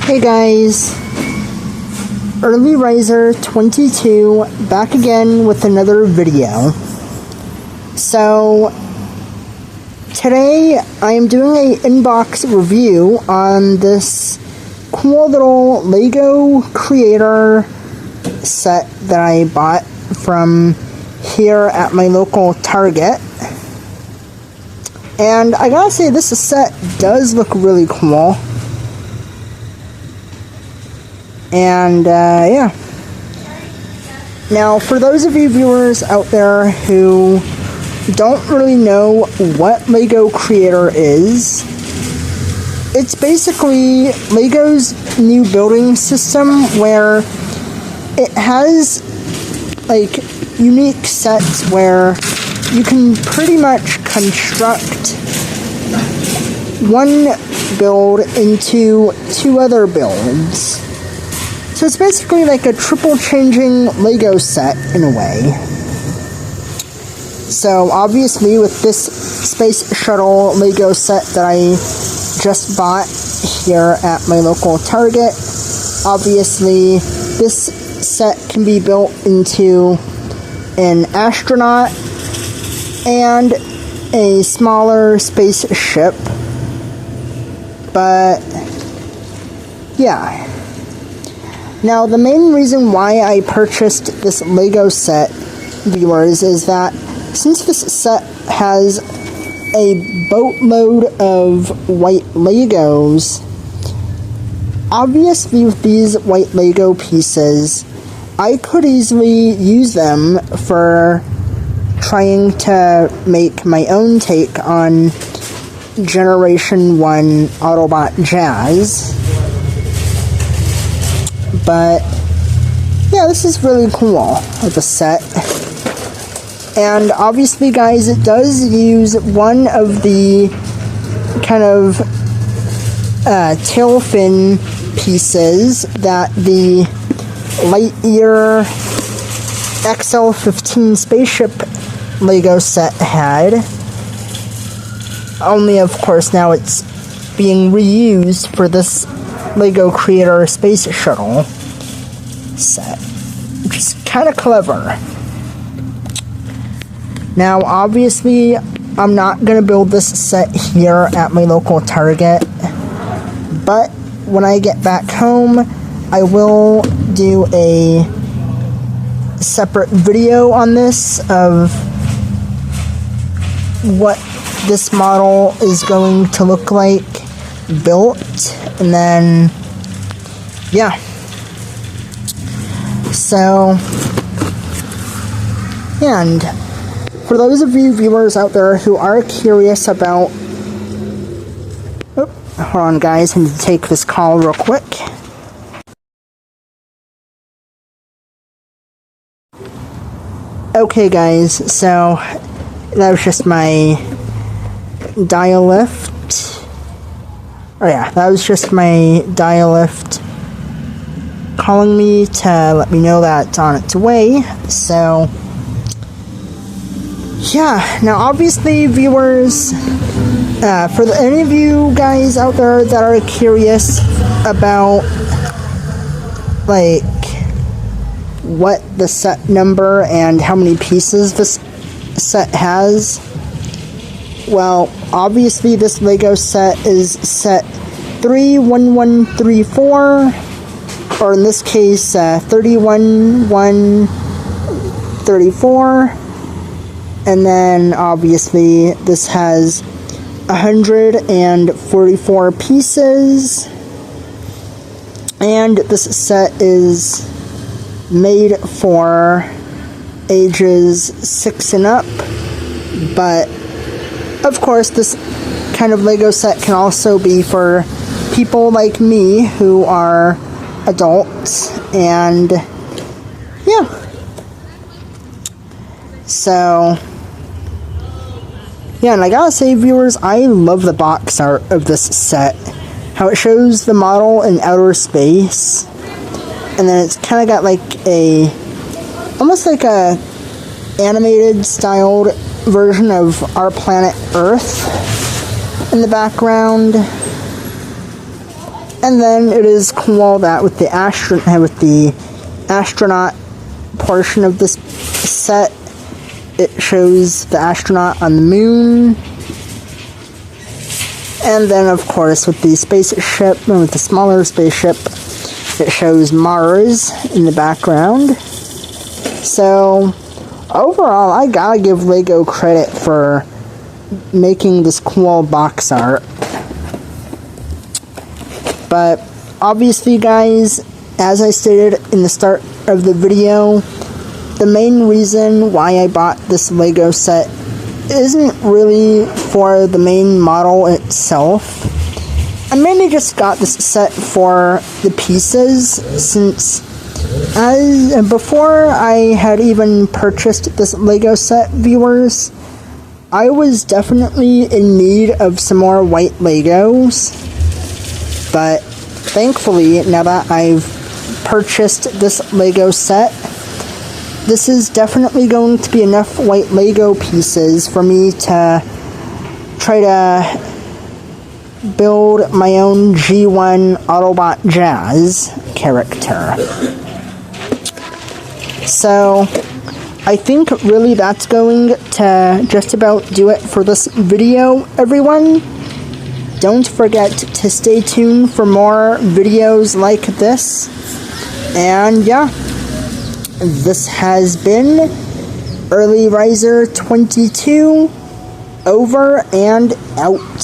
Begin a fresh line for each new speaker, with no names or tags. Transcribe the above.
Hey guys, Early Riser 22 back again with another video. So today I am doing an inbox review on this cool little Lego Creator set that I bought from here at my local Target. And I gotta say, this set does look really cool. And yeah. Now, for those of you viewers out there who don't really know what Lego Creator is, it's basically Lego's new building system where it has like unique sets where you can pretty much construct one build into two other builds. So it's basically like a triple changing Lego set in a way. So obviously with this Space Shuttle Lego set that I just bought here at my local Target, obviously this set can be built into an astronaut and a smaller spaceship. But yeah. Now, the main reason why I purchased this Lego set, viewers, is that since this set has a boatload of white Legos, obviously with these white Lego pieces, I could easily use them for trying to make my own take on Generation 1 Autobot Jazz. But yeah, this is really cool with the set. And obviously, guys, it does use one of the kind of tail fin pieces that the Lightyear XL-15 spaceship Lego set had. Only, of course, now it's being reused for this Lego Creator Space Shuttle set, which is kind of clever. Now, obviously, I'm not going to build this set here at my local Target, but when I get back home, I will do a separate video on this of what this model is going to look like built, and then yeah. So, and for those of you viewers out there who are curious about, hold on guys, I need to take this call real quick. Okay guys, so that was just my dial lift. Oh yeah, that was just my dial lift calling me to let me know that it's on its way. So yeah, now obviously viewers, for any of you guys out there that are curious about like what the set number and how many pieces this set has, well, obviously this Lego set is set 31134, or in this case 31134, and then obviously this has 144 pieces, and this set is made for ages 6 and up, but of course, this kind of Lego set can also be for people like me who are adults, and yeah. So, yeah, and I gotta say, viewers, I love the box art of this set. How it shows the model in outer space, and then it's kind of got like almost like a animated styled version of our planet Earth in the background. And then it is cool that with the astronaut portion of this set, it shows the astronaut on the moon. And then, of course, with the spaceship, and with the smaller spaceship, it shows Mars in the background. So, overall, I gotta give LEGO credit for making this cool box art. But, obviously, guys, as I stated in the start of the video, the main reason why I bought this LEGO set isn't really for the main model itself. I mainly just got this set for the pieces, since before I had even purchased this LEGO set, viewers, I was definitely in need of some more white Legos. But thankfully, now that I've purchased this LEGO set, this is definitely going to be enough white Lego pieces for me to try to build my own G1 Autobot Jazz character. So, I think really that's going to just about do it for this video, everyone. Don't forget to stay tuned for more videos like this. And yeah. This has been Early Riser 22, over and out.